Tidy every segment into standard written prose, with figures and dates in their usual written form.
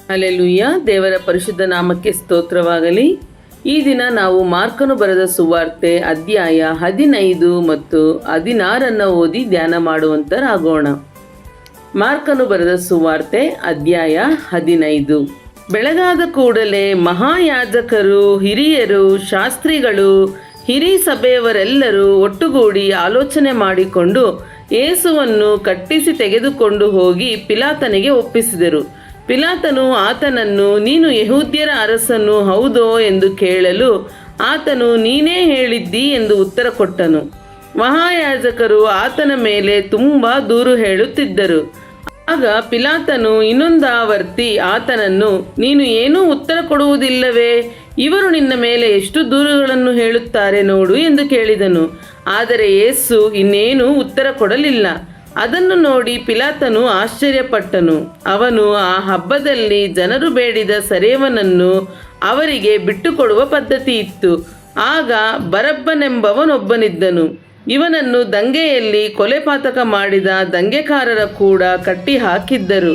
Hallelujah. ದೇವರ ಪರಿಶುದ್ಧ ನಾಮಕ್ಕೆ ಸ್ತೋತ್ರವಾಗಲಿ. ಈ ದಿನ ನಾವು ಮಾರ್ಕನು ಬರೆದ ಸುವಾರ್ತೆ ಅಧ್ಯಾಯ 15 ಮತ್ತು 16 ಓದಿ ಧ್ಯಾನ ಮಾಡುವಂತರಾಗೋಣ. ಮಾರ್ಕನು ಬರೆದ ಸುವಾರ್ತೆ ಅಧ್ಯಾಯ 15. ಬೆಳಗಾದ ಕೂಡಲೇ ಮಹಾಯಾಜಕರು, ಹಿರಿಯರು, ಶಾಸ್ತ್ರಿಗಳು, ಹಿರೀ ಸಭೆಯವರೆಲ್ಲರೂ ಒಟ್ಟುಗೂಡಿ ಆಲೋಚನೆ ಮಾಡಿಕೊಂಡು ಯೇಸುವನ್ನು ಕಟ್ಟಿಸಿ ತೆಗೆದುಕೊಂಡು ಹೋಗಿ ಪಿಲಾತನಿಗೆ ಒಪ್ಪಿಸಿದರು. ಪಿಲಾತನು ಆತನನ್ನು, ನೀನು ಯೆಹೂದ್ಯರ ಅರಸನು ಹೌದೋ ಎಂದು ಕೇಳಲು ಆತನು, ನೀನೇ ಹೇಳಿದ್ದಿ ಎಂದು ಉತ್ತರ ಕೊಟ್ಟನು. ಮಹಾಯಾಜಕರು ಆತನ ಮೇಲೆ ತುಂಬ ದೂರು ಹೇಳುತ್ತಿದ್ದರು. ಆಗ ಪಿಲಾತನು ಇನ್ನೊಂದಾವರ್ತಿ ಆತನನ್ನು, ನೀನು ಏನೂ ಉತ್ತರ ಕೊಡುವುದಿಲ್ಲವೇ? ಇವರು ನಿನ್ನ ಮೇಲೆ ಎಷ್ಟು ದೂರುಗಳನ್ನು ಹೇಳುತ್ತಾರೆ ನೋಡು ಎಂದು ಕೇಳಿದನು. ಆದರೆ ಯೇಸು ಇನ್ನೇನೂ ಉತ್ತರ ಕೊಡಲಿಲ್ಲ. ಅದನ್ನು ನೋಡಿ ಪಿಲಾತನು ಆಶ್ಚರ್ಯಪಟ್ಟನು. ಅವನು ಆ ಹಬ್ಬದಲ್ಲಿ ಜನರು ಬೇಡಿದ ಸೆರೆಯವನನ್ನು ಅವರಿಗೆ ಬಿಟ್ಟುಕೊಡುವ ಪದ್ಧತಿ ಇತ್ತು. ಆಗ ಬರಬ್ಬನೆಂಬವನೊಬ್ಬನಿದ್ದನು. ಇವನನ್ನು ದಂಗೆಯಲ್ಲಿ ಕೊಲೆಪಾತಕ ಮಾಡಿದ ದಂಗೆಕಾರರ ಕೂಡ ಕಟ್ಟಿ ಹಾಕಿದ್ದರು.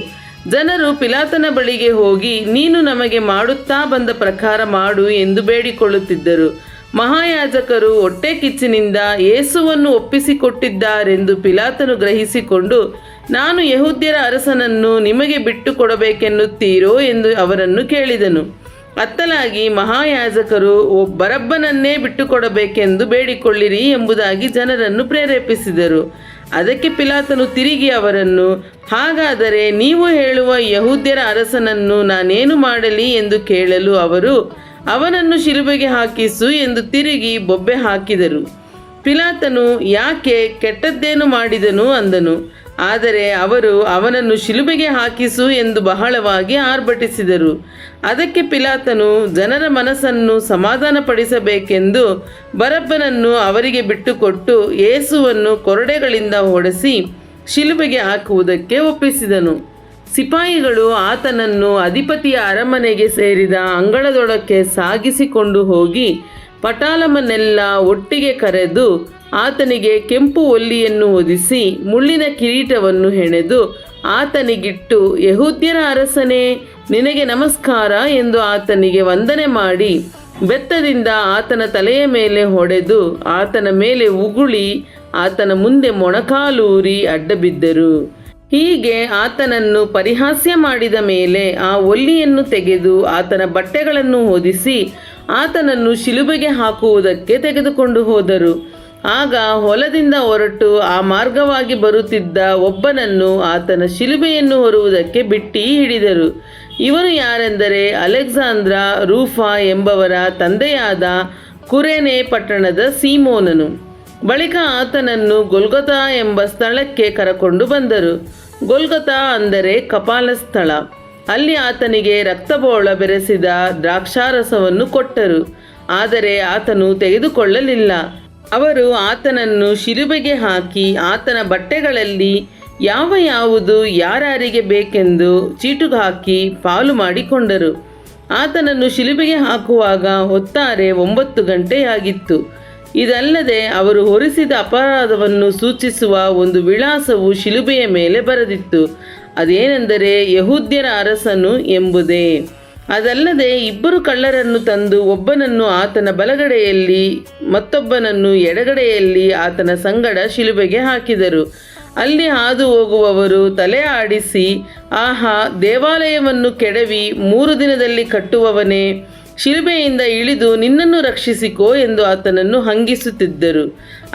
ಜನರು ಪಿಲಾತನ ಬಳಿಗೆ ಹೋಗಿ, ನೀನು ನಮಗೆ ಮಾಡುತ್ತಾ ಬಂದ ಪ್ರಕಾರ ಮಾಡು ಎಂದು ಬೇಡಿಕೊಳ್ಳುತ್ತಿದ್ದರು. ಮಹಾಯಾಜಕರು ಹೊಟ್ಟೆ ಕಿಚ್ಚಿನಿಂದ ಯೇಸುವನ್ನು ಒಪ್ಪಿಸಿಕೊಟ್ಟಿದ್ದಾರೆಂದು ಪಿಲಾತನು ಗ್ರಹಿಸಿಕೊಂಡು, ನಾನು ಯೆಹೂದ್ಯರ ಅರಸನನ್ನು ನಿಮಗೆ ಬಿಟ್ಟು ಕೊಡಬೇಕೆನ್ನುತ್ತೀರೋ ಎಂದು ಅವರನ್ನು ಕೇಳಿದನು. ಅತ್ತಲಾಗಿ ಮಹಾಯಾಜಕರು ಬರಬ್ಬನನ್ನೇ ಬಿಟ್ಟುಕೊಡಬೇಕೆಂದು ಬೇಡಿಕೊಳ್ಳಿರಿ ಎಂಬುದಾಗಿ ಜನರನ್ನು ಪ್ರೇರೇಪಿಸಿದರು. ಅದಕ್ಕೆ ಪಿಲಾತನು ತಿರುಗಿ ಅವರನ್ನು, ಹಾಗಾದರೆ ನೀವು ಹೇಳುವ ಯೆಹೂದ್ಯರ ಅರಸನನ್ನು ನಾನೇನು ಮಾಡಲಿ ಎಂದು ಕೇಳಲು ಅವರು, ಅವನನ್ನು ಶಿಲುಬೆಗೆ ಹಾಕಿಸು ಎಂದು ತಿರುಗಿ ಬೊಬ್ಬೆ ಹಾಕಿದರು. ಪಿಲಾತನು, ಯಾಕೆ, ಕೆಟ್ಟದ್ದೇನು ಮಾಡಿದನು ಅಂದನು. ಆದರೆ ಅವರು ಅವನನ್ನು ಶಿಲುಬೆಗೆ ಹಾಕಿಸು ಎಂದು ಬಹಳವಾಗಿ ಆರ್ಭಟಿಸಿದರು. ಅದಕ್ಕೆ ಪಿಲಾತನು ಜನರ ಮನಸ್ಸನ್ನು ಸಮಾಧಾನಪಡಿಸಬೇಕೆಂದು ಬರಬ್ಬನನ್ನು ಅವರಿಗೆ ಬಿಟ್ಟುಕೊಟ್ಟು ಯೇಸುವನ್ನು ಕೊರಡೆಗಳಿಂದ ಹೊಡೆಸಿ ಶಿಲುಬೆಗೆ ಹಾಕುವುದಕ್ಕೆ ಒಪ್ಪಿಸಿದನು. ಸಿಪಾಯಿಗಳು ಆತನನ್ನು ಅಧಿಪತಿಯ ಅರಮನೆಗೆ ಸೇರಿದ ಅಂಗಳದೊಳಕ್ಕೆ ಸಾಗಿಸಿಕೊಂಡು ಹೋಗಿ ಪಟಾಲಮನ್ನೆಲ್ಲ ಒಟ್ಟಿಗೆ ಕರೆದು ಆತನಿಗೆ ಕೆಂಪು ಒಲ್ಲಿಯನ್ನು ಹೊದಿಸಿ ಮುಳ್ಳಿನ ಕಿರೀಟವನ್ನು ಹೆಣೆದು ಆತನಿಗಿಟ್ಟು, ಯೆಹೂದ್ಯರ ಅರಸನೇ, ನಿನಗೆ ನಮಸ್ಕಾರ ಎಂದು ಆತನಿಗೆ ವಂದನೆ ಮಾಡಿ ಬೆತ್ತದಿಂದ ಆತನ ತಲೆಯ ಮೇಲೆ ಹೊಡೆದು ಆತನ ಮೇಲೆ ಉಗುಳಿ ಆತನ ಮುಂದೆ ಮೊಣಕಾಲೂರಿ ಅಡ್ಡಬಿದ್ದರು. ಹೀಗೆ ಆತನನ್ನು ಪರಿಹಾಸ್ಯ ಮಾಡಿದ ಮೇಲೆ ಆ ಒಲ್ಲಿಯನ್ನು ತೆಗೆದು ಆತನ ಬಟ್ಟೆಗಳನ್ನು ಹೊದಿಸಿ ಆತನನ್ನು ಶಿಲುಬೆಗೆ ಹಾಕುವುದಕ್ಕೆ ತೆಗೆದುಕೊಂಡು ಹೋದರು. ಆಗ ಹೊಲದಿಂದ ಹೊರಟು ಆ ಮಾರ್ಗವಾಗಿ ಬರುತ್ತಿದ್ದ ಒಬ್ಬನನ್ನು ಆತನ ಶಿಲುಬೆಯನ್ನು ಹೊರುವುದಕ್ಕೆ ಬಿಟ್ಟು ಹಿಡಿದರು. ಇವನು ಯಾರೆಂದರೆ ಅಲೆಕ್ಸಾಂದ್ರ, ರೂಫಾ ಎಂಬವರ ತಂದೆಯಾದ ಕುರೇನೆ ಪಟ್ಟಣದ ಸೀಮೋನನು. ಬಳಿಕ ಆತನನ್ನು ಗೊಲ್ಗೊಥಾ ಎಂಬ ಸ್ಥಳಕ್ಕೆ ಕರಕೊಂಡು ಬಂದರು. ಗೊಲ್ಗೊಥಾ ಅಂದರೆ ಕಪಾಲ ಸ್ಥಳ. ಅಲ್ಲಿ ಆತನಿಗೆ ರಕ್ತಬೋಳ ಬೆರೆಸಿದ ದ್ರಾಕ್ಷಾರಸವನ್ನು ಕೊಟ್ಟರು. ಆದರೆ ಆತನು ತೆಗೆದುಕೊಳ್ಳಲಿಲ್ಲ. ಅವರು ಆತನನ್ನು ಶಿಲುಬೆಗೆ ಹಾಕಿ ಆತನ ಬಟ್ಟೆಗಳಲ್ಲಿ ಯಾವುದು ಯಾರಿಗೆ ಬೇಕೆಂದು ಚೀಟು ಹಾಕಿ ಪಾಲು ಮಾಡಿಕೊಂಡರು. ಆತನನ್ನು ಶಿಲುಬೆಗೆ ಹಾಕುವಾಗ ಹೊತ್ತಾರೆ 9 ಗಂಟೆಯಾಗಿತ್ತು. ಇದಲ್ಲದೆ ಅವರು ಹೊರಿಸಿದ ಅಪರಾಧವನ್ನು ಸೂಚಿಸುವ ಒಂದು ವಿಳಾಸವು ಶಿಲುಬೆಯ ಮೇಲೆ ಬರೆದಿತ್ತು. ಅದೇನೆಂದರೆ, ಯೆಹೂದ್ಯರ ಅರಸನು ಎಂಬುದೇ. ಅದಲ್ಲದೆ 2 ಕಳ್ಳರನ್ನು ತಂದು ಒಬ್ಬನನ್ನು ಆತನ ಬಲಗಡೆಯಲ್ಲಿ ಮತ್ತೊಬ್ಬನನ್ನು ಎಡಗಡೆಯಲ್ಲಿ ಆತನ ಸಂಗಡ ಶಿಲುಬೆಗೆ ಹಾಕಿದರು. ಅಲ್ಲಿ ಹಾದು ಹೋಗುವವರು ತಲೆ ಆಡಿಸಿ, ಆಹಾ, ದೇವಾಲಯವನ್ನು ಕೆಡವಿ 3 ದಿನದಲ್ಲಿ ಕಟ್ಟುವವನೇ, ಶಿಲುಬೆಯಿಂದ ಇಳಿದು ನಿನ್ನನ್ನು ರಕ್ಷಿಸಿಕೋ ಎಂದು ಆತನನ್ನು ಹಂಗಿಸುತ್ತಿದ್ದರು.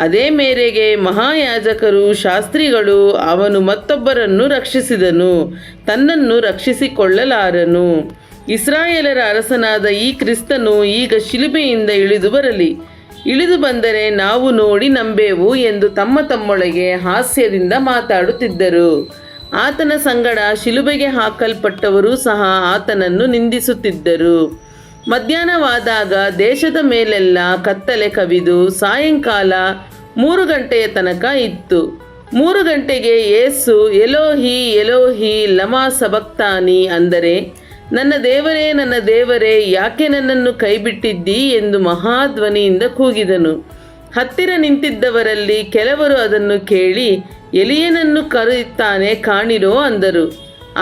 ಅದೇ ಮೇರೆಗೆ ಮಹಾಯಾಜಕರು, ಶಾಸ್ತ್ರಿಗಳು, ಅವನು ಮತ್ತೊಬ್ಬರನ್ನು ರಕ್ಷಿಸಿದನು, ತನ್ನನ್ನು ರಕ್ಷಿಸಿಕೊಳ್ಳಲಾರನು. ಇಸ್ರಾಯೇಲರ ಅರಸನಾದ ಈ ಕ್ರಿಸ್ತನು ಈಗ ಶಿಲುಬೆಯಿಂದ ಇಳಿದು ಬರಲಿ. ಇಳಿದು ಬಂದರೆ ನಾವು ನೋಡಿ ನಂಬೇವು ಎಂದು ತಮ್ಮೊಳಗೆ ಹಾಸ್ಯದಿಂದ ಮಾತಾಡುತ್ತಿದ್ದರು. ಆತನ ಸಂಗಡ ಶಿಲುಬೆಗೆ ಹಾಕಲ್ಪಟ್ಟವರು ಸಹ ಆತನನ್ನು ನಿಂದಿಸುತ್ತಿದ್ದರು. ಮಧ್ಯಾಹ್ನವಾದಾಗ ದೇಶದ ಮೇಲೆಲ್ಲ ಕತ್ತಲೆ ಕವಿದು ಸಾಯಂಕಾಲ 3 ಗಂಟೆಯ ತನಕ ಇತ್ತು. 3 ಗಂಟೆಗೆ ಯೇಸು, ಎಲೋಹಿ ಎಲೋಹಿ ಲಮಾ ಸಬಕ್ತಾನಿ ಅಂದರೆ, ನನ್ನ ದೇವರೇ, ನನ್ನ ದೇವರೇ, ಯಾಕೆ ನನ್ನನ್ನು ಕೈಬಿಟ್ಟಿದ್ದೀ ಎಂದು ಮಹಾಧ್ವನಿಯಿಂದ ಕೂಗಿದನು. ಹತ್ತಿರ ನಿಂತಿದ್ದವರಲ್ಲಿ ಕೆಲವರು ಅದನ್ನು ಕೇಳಿ, ಎಲಿಯನನ್ನು ಕರೆಯುತ್ತಾನೆ ಕಾಣಿರೋ ಅಂದರು.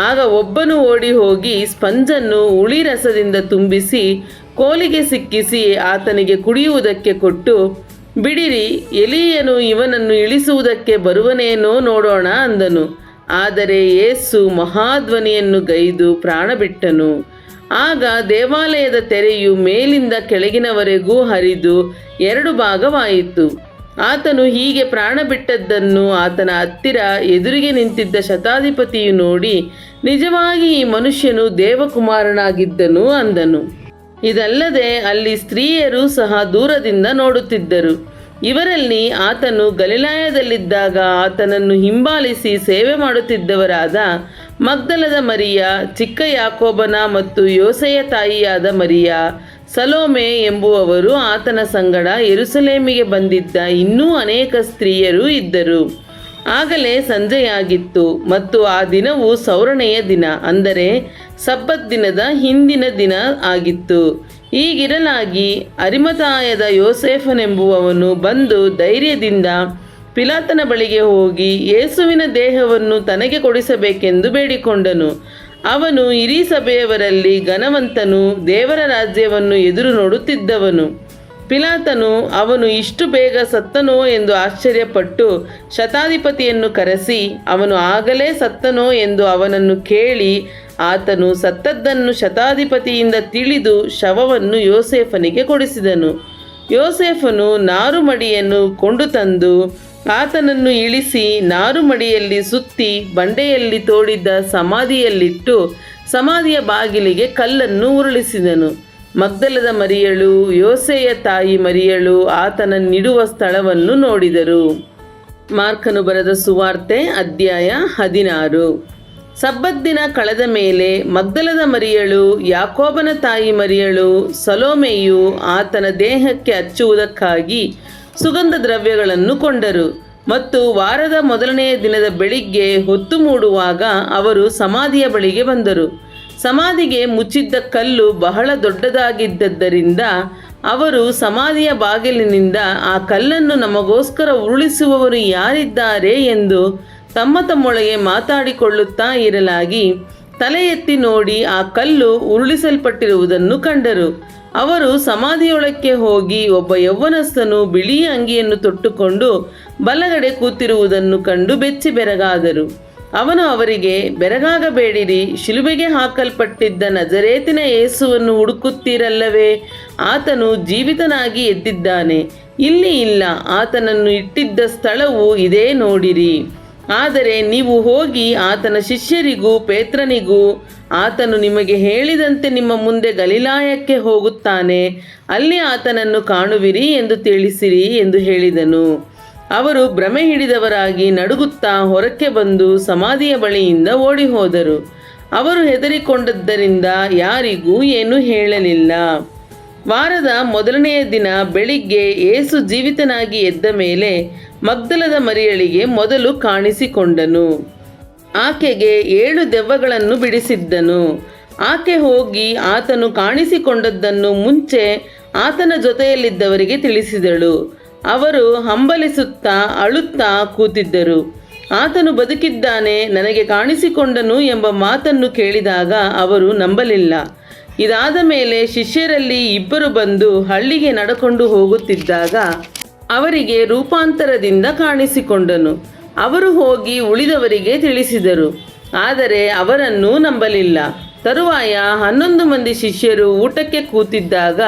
ಆಗ ಒಬ್ಬನು ಓಡಿ ಹೋಗಿ ಸ್ಪಂಜನ್ನು ಹುಳಿ ರಸದಿಂದ ತುಂಬಿಸಿ ಕೋಲಿಗೆ ಸಿಕ್ಕಿಸಿ ಆತನಿಗೆ ಕುಡಿಯುವುದಕ್ಕೆ ಕೊಟ್ಟು, ಬಿಡಿರಿ, ಎಲೀಯನು ಇವನನ್ನು ಇಳಿಸುವುದಕ್ಕೆ ಬರುವನೇನೋ ನೋಡೋಣ ಅಂದನು. ಆದರೆ ಯೇಸು ಮಹಾಧ್ವನಿಯನ್ನು ಗೈದು ಪ್ರಾಣಬಿಟ್ಟನು. ಆಗ ದೇವಾಲಯದ ತೆರೆಯು ಮೇಲಿಂದ ಕೆಳಗಿನವರೆಗೂ ಹರಿದು 2 ಭಾಗವಾಯಿತು. ಆತನು ಹೀಗೆ ಪ್ರಾಣ ಬಿಟ್ಟದ್ದನ್ನು ಆತನ ಹತ್ತಿರ ಎದುರಿಗೆ ನಿಂತಿದ್ದ ಶತಾಧಿಪತಿಯು ನೋಡಿ, ನಿಜವಾಗಿ ಈ ಮನುಷ್ಯನು ದೇವಕುಮಾರನಾಗಿದ್ದನು ಅಂದನು. ಇದಲ್ಲದೆ ಅಲ್ಲಿ ಸ್ತ್ರೀಯರು ಸಹ ದೂರದಿಂದ ನೋಡುತ್ತಿದ್ದರು. ಇವರಲ್ಲಿ ಆತನು ಗಲಿಲಾಯದಲ್ಲಿದ್ದಾಗ ಆತನನ್ನು ಹಿಂಬಾಲಿಸಿ ಸೇವೆ ಮಾಡುತ್ತಿದ್ದವರಾದ ಮಗ್ದಲದ ಮರಿಯ, ಚಿಕ್ಕ ಯಾಕೋಬನ ಮತ್ತು ಯೋಸೆಯ ತಾಯಿಯಾದ ಮರಿಯ, ಸಲೋಮೆ ಎಂಬುವವರು ಆತನ ಸಂಗಡ ಯೆರೂಸಲೇಮಿಗೆ ಬಂದಿದ್ದ ಇನ್ನೂ ಅನೇಕ ಸ್ತ್ರೀಯರು ಇದ್ದರು. ಆಗಲೇ ಸಂಜೆಯಾಗಿತ್ತು ಮತ್ತು ಆ ದಿನವು ಸೌರಣೆಯ ದಿನ, ಅಂದರೆ ಸಬ್ಬತ್ ದಿನದ ಹಿಂದಿನ ದಿನ ಆಗಿತ್ತು. ಹೀಗಿರಲಾಗಿ ಅರಿಮಥಾಯದ ಯೋಸೇಫನೆಂಬುವವನು ಬಂದು ಧೈರ್ಯದಿಂದ ಪಿಲಾತನ ಬಳಿಗೆ ಹೋಗಿ ಯೇಸುವಿನ ದೇಹವನ್ನು ತನಗೆ ಕೊಡಿಸಬೇಕೆಂದು ಬೇಡಿಕೊಂಡನು. ಅವನು ಹಿರೀ ಸಭೆಯವರಲ್ಲಿ ಘನವಂತನು, ದೇವರ ರಾಜ್ಯವನ್ನು ಎದುರು ನೋಡುತ್ತಿದ್ದವನು. ಪಿಲಾತನು ಅವನು ಇಷ್ಟು ಬೇಗ ಸತ್ತನೋ ಎಂದು ಆಶ್ಚರ್ಯಪಟ್ಟು ಶತಾಧಿಪತಿಯನ್ನು ಕರೆಸಿ, ಅವನು ಆಗಲೇ ಸತ್ತನೋ ಎಂದು ಅವನನ್ನು ಕೇಳಿ, ಆತನು ಸತ್ತದ್ದನ್ನು ಶತಾಧಿಪತಿಯಿಂದ ತಿಳಿದು ಶವವನ್ನು ಯೋಸೇಫನಿಗೆ ಕೊಡಿಸಿದನು. ಯೋಸೇಫನು ನಾರುಮಡಿಯನ್ನು ಕೊಂಡು ತಂದು ಆತನನ್ನು ಇಳಿಸಿ ನಾರುಮಡಿಯಲ್ಲಿ ಸುತ್ತಿ ಬಂಡೆಯಲ್ಲಿ ತೋಡಿದ್ದ ಸಮಾಧಿಯಲ್ಲಿಟ್ಟು ಸಮಾಧಿಯ ಬಾಗಿಲಿಗೆ ಕಲ್ಲನ್ನು ಉರುಳಿಸಿದನು. ಮಗ್ದಲದ ಮರಿಯಳು, ಯೋಸೆಯ ತಾಯಿ ಮರಿಯಳು ಆತನನ್ನಿಡುವ ಸ್ಥಳವನ್ನು ನೋಡಿದರು. ಮಾರ್ಕನು ಬರೆದ ಸುವಾರ್ತೆ ಅಧ್ಯಾಯ 16. ಸಬ್ಬತ್ ದಿನ ಕಳೆದ ಮೇಲೆ ಮಗ್ದಲದ ಮರಿಯಳು, ಯಾಕೋಬನ ತಾಯಿ ಮರಿಯಳು, ಸಲೋಮೆಯು ಆತನ ದೇಹಕ್ಕೆ ಹಚ್ಚುವುದಕ್ಕಾಗಿ ಸುಗಂಧ ದ್ರವ್ಯಗಳನ್ನು ಕೊಂಡರು. ಮತ್ತು ವಾರದ ಮೊದಲನೆಯ ದಿನದ ಬೆಳಿಗ್ಗೆ ಹೊತ್ತು ಮೂಡುವಾಗ ಅವರು ಸಮಾಧಿಯ ಬಳಿಗೆ ಬಂದರು. ಸಮಾಧಿಗೆ ಮುಚ್ಚಿದ್ದ ಕಲ್ಲು ಬಹಳ ದೊಡ್ಡದಾಗಿದ್ದರಿಂದ ಅವರು ಸಮಾಧಿಯ ಬಾಗಿಲಿನಿಂದ, ಆ ಕಲ್ಲನ್ನು ನಮಗೋಸ್ಕರ ಉರುಳಿಸುವವರು ಯಾರಿದ್ದಾರೆ ಎಂದು ತಮ್ಮೊಳಗೆ ಮಾತಾಡಿಕೊಳ್ಳುತ್ತಾ ಇರಲಾಗಿ ತಲೆ ಎತ್ತಿ ನೋಡಿ ಆ ಕಲ್ಲು ಉರುಳಿಸಲ್ಪಟ್ಟಿರುವುದನ್ನು ಕಂಡರು. ಅವರು ಸಮಾಧಿಯೊಳಕ್ಕೆ ಹೋಗಿ ಒಬ್ಬ ಯೌವನಸ್ಥನು ಬಿಳಿ ಅಂಗಿಯನ್ನು ತೊಟ್ಟುಕೊಂಡು ಬಲಗಡೆ ಕೂತಿರುವುದನ್ನು ಕಂಡು ಬೆಚ್ಚಿ ಬೆರಗಾದರು. ಅವನು ಅವರಿಗೆ, ಬೆರಗಾಗಬೇಡಿರಿ, ಶಿಲುಬೆಗೆ ಹಾಕಲ್ಪಟ್ಟಿದ್ದ ನಜರೇತಿನ ಯೇಸುವನ್ನು ಹುಡುಕುತ್ತೀರಲ್ಲವೇ? ಆತನು ಜೀವಿತನಾಗಿ ಎದ್ದಿದ್ದಾನೆ, ಇಲ್ಲಿ ಇಲ್ಲ. ಆತನನ್ನು ಇಟ್ಟಿದ್ದ ಸ್ಥಳವು ಇದೇ, ನೋಡಿರಿ. ಆದರೆ ನೀವು ಹೋಗಿ ಆತನ ಶಿಷ್ಯರಿಗೂ ಪೇತ್ರನಿಗೂ, ಆತನು ನಿಮಗೆ ಹೇಳಿದಂತೆ ನಿಮ್ಮ ಮುಂದೆ ಗಲಿಲಾಯಕ್ಕೆ ಹೋಗುತ್ತಾನೆ, ಅಲ್ಲಿ ಆತನನ್ನು ಕಾಣುವಿರಿ ಎಂದು ತಿಳಿಸಿರಿ ಎಂದು ಹೇಳಿದನು. ಅವರು ಭ್ರಮೆ ಹಿಡಿದವರಾಗಿ ನಡುಗುತ್ತಾ ಹೊರಕ್ಕೆ ಬಂದು ಸಮಾಧಿಯ ಬಳಿಯಿಂದ ಓಡಿ ಹೋದರು. ಅವರು ಹೆದರಿಕೊಂಡದ್ದರಿಂದ ಯಾರಿಗೂ ಏನೂ ಹೇಳಲಿಲ್ಲ. ವಾರದ ಮೊದಲನೆಯ ದಿನ ಬೆಳಿಗ್ಗೆ ಯೇಸು ಜೀವಿತನಾಗಿ ಎದ್ದ ಮೇಲೆ ಮಗ್ದಲದ ಮರಿಯಳಿಗೆ ಮೊದಲು ಕಾಣಿಸಿಕೊಂಡನು. ಆಕೆಗೆ 7 ದೆವ್ವಗಳನ್ನು ಬಿಡಿಸಿದ್ದನು. ಆಕೆ ಹೋಗಿ ಆತನು ಕಾಣಿಸಿಕೊಂಡದ್ದನ್ನು ಮುಂಚೆ ಆತನ ಜೊತೆಯಲ್ಲಿದ್ದವರಿಗೆ ತಿಳಿಸಿದಳು. ಅವರು ಹಂಬಲಿಸುತ್ತಾ ಅಳುತ್ತಾ ಕೂತಿದ್ದರು. ಆತನು ಬದುಕಿದ್ದಾನೆ, ನನಗೆ ಕಾಣಿಸಿಕೊಂಡನು ಎಂಬ ಮಾತನ್ನು ಕೇಳಿದಾಗ ಅವರು ನಂಬಲಿಲ್ಲ. ಇದಾದ ಮೇಲೆ ಶಿಷ್ಯರಲ್ಲಿ 2 ಬಂದು ಹಳ್ಳಿಗೆ ನಡಕೊಂಡು ಹೋಗುತ್ತಿದ್ದಾಗ ಅವರಿಗೆ ರೂಪಾಂತರದಿಂದ ಕಾಣಿಸಿಕೊಂಡನು. ಅವರು ಹೋಗಿ ಉಳಿದವರಿಗೆ ತಿಳಿಸಿದರು, ಆದರೆ ಅವರನ್ನು ನಂಬಲಿಲ್ಲ. ತರುವಾಯ 11 ಮಂದಿ ಶಿಷ್ಯರು ಊಟಕ್ಕೆ ಕೂತಿದ್ದಾಗ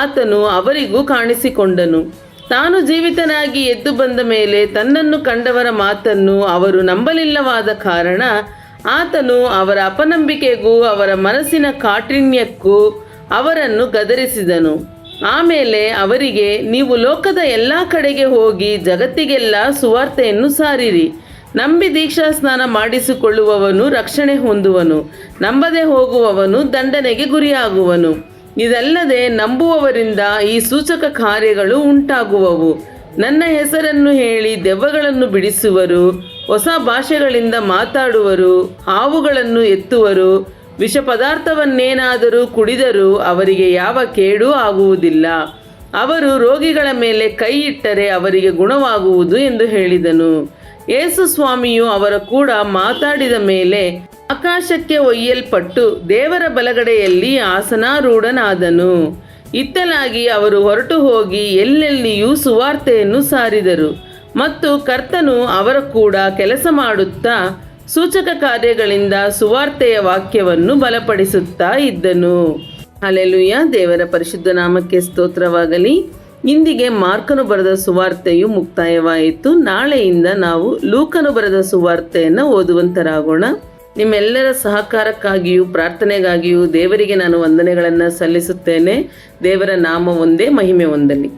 ಆತನು ಅವರಿಗೂ ಕಾಣಿಸಿಕೊಂಡನು. ತಾನು ಜೀವಿತನಾಗಿ ಎದ್ದು ಬಂದ ಮೇಲೆ ತನ್ನನ್ನು ಕಂಡವರ ಮಾತನ್ನು ಅವರು ನಂಬಲಿಲ್ಲವಾದ ಕಾರಣ ಆತನು ಅವರ ಅಪನಂಬಿಕೆಗೂ ಅವರ ಮನಸ್ಸಿನ ಕಾಠಿಣ್ಯಕ್ಕೂ ಅವರನ್ನು ಗದರಿಸಿದನು. ಆಮೇಲೆ ಅವರಿಗೆ, ನೀವು ಲೋಕದ ಎಲ್ಲ ಕಡೆಗೆ ಹೋಗಿ ಜಗತ್ತಿಗೆಲ್ಲ ಸುವಾರ್ತೆಯನ್ನು ಸಾರಿರಿ. ನಂಬಿ ದೀಕ್ಷಾ ಸ್ನಾನ ಮಾಡಿಸಿಕೊಳ್ಳುವವನು ರಕ್ಷಣೆ ಹೊಂದುವನು, ನಂಬದೆ ಹೋಗುವವನು ದಂಡನೆಗೆ ಗುರಿಯಾಗುವನು. ಇದಲ್ಲದೆ ನಂಬುವವರಿಂದ ಈ ಸೂಚಕ ಕಾರ್ಯಗಳು ಉಂಟಾಗುವವು. ನನ್ನ ಹೆಸರನ್ನು ಹೇಳಿ ದೆವ್ವಗಳನ್ನು ಬಿಡಿಸುವರು, ಹೊಸ ಭಾಷೆಗಳಿಂದ ಮಾತಾಡುವರು, ಹಾವುಗಳನ್ನು ಎತ್ತುವರು, ವಿಷ ಪದಾರ್ಥವನ್ನೇನಾದರೂ ಕುಡಿದರೂ ಅವರಿಗೆ ಯಾವ ಕೇಡೂ ಆಗುವುದಿಲ್ಲ. ಅವರು ರೋಗಿಗಳ ಮೇಲೆ ಕೈ ಇಟ್ಟರೆ ಅವರಿಗೆ ಗುಣವಾಗುವುದು ಎಂದು ಹೇಳಿದನು. ಯೇಸು ಸ್ವಾಮಿಯು ಅವರ ಕೂಡ ಮಾತಾಡಿದ ಮೇಲೆ ಆಕಾಶಕ್ಕೆ ಒಯ್ಯಲ್ಪಟ್ಟು ದೇವರ ಬಲಗಡೆಯಲ್ಲಿ ಆಸನಾರೂಢನಾದನು. ಇತ್ತಲಾಗಿ ಅವರು ಹೊರಟು ಹೋಗಿ ಎಲ್ಲೆಲ್ಲಿಯೂ ಸುವಾರ್ತೆಯನ್ನು ಸಾರಿದರು ಮತ್ತು ಕರ್ತನು ಅವರ ಕೂಡ ಕೆಲಸ ಮಾಡುತ್ತಾ ಸೂಚಕ ಕಾರ್ಯಗಳಿಂದ ಸುವಾರ್ತೆಯ ವಾಕ್ಯವನ್ನು ಬಲಪಡಿಸುತ್ತಾ ಇದ್ದನು. ಹಲ್ಲೆಲೂಯಾ. ದೇವರ ಪರಿಶುದ್ಧ ನಾಮಕ್ಕೆ ಸ್ತೋತ್ರವಾಗಲಿ. ಇಂದಿಗೆ ಮಾರ್ಕನು ಬರೆದ ಸುವಾರ್ತೆಯು ಮುಕ್ತಾಯವಾಯಿತು. ನಾಳೆಯಿಂದ ನಾವು ಲೂಕನು ಬರೆದ ಸುವಾರ್ತೆಯನ್ನು ಓದುವಂತರಾಗೋಣ. ನಿಮ್ಮೆಲ್ಲರ ಸಹಕಾರಕ್ಕಾಗಿಯೂ ಪ್ರಾರ್ಥನೆಗಾಗಿಯೂ ದೇವರಿಗೆ ನಾನು ವಂದನೆಗಳನ್ನು ಸಲ್ಲಿಸುತ್ತೇನೆ. ದೇವರ ನಾಮ ಒಂದೇ, ಮಹಿಮೆ ಹೊಂದಲಿ.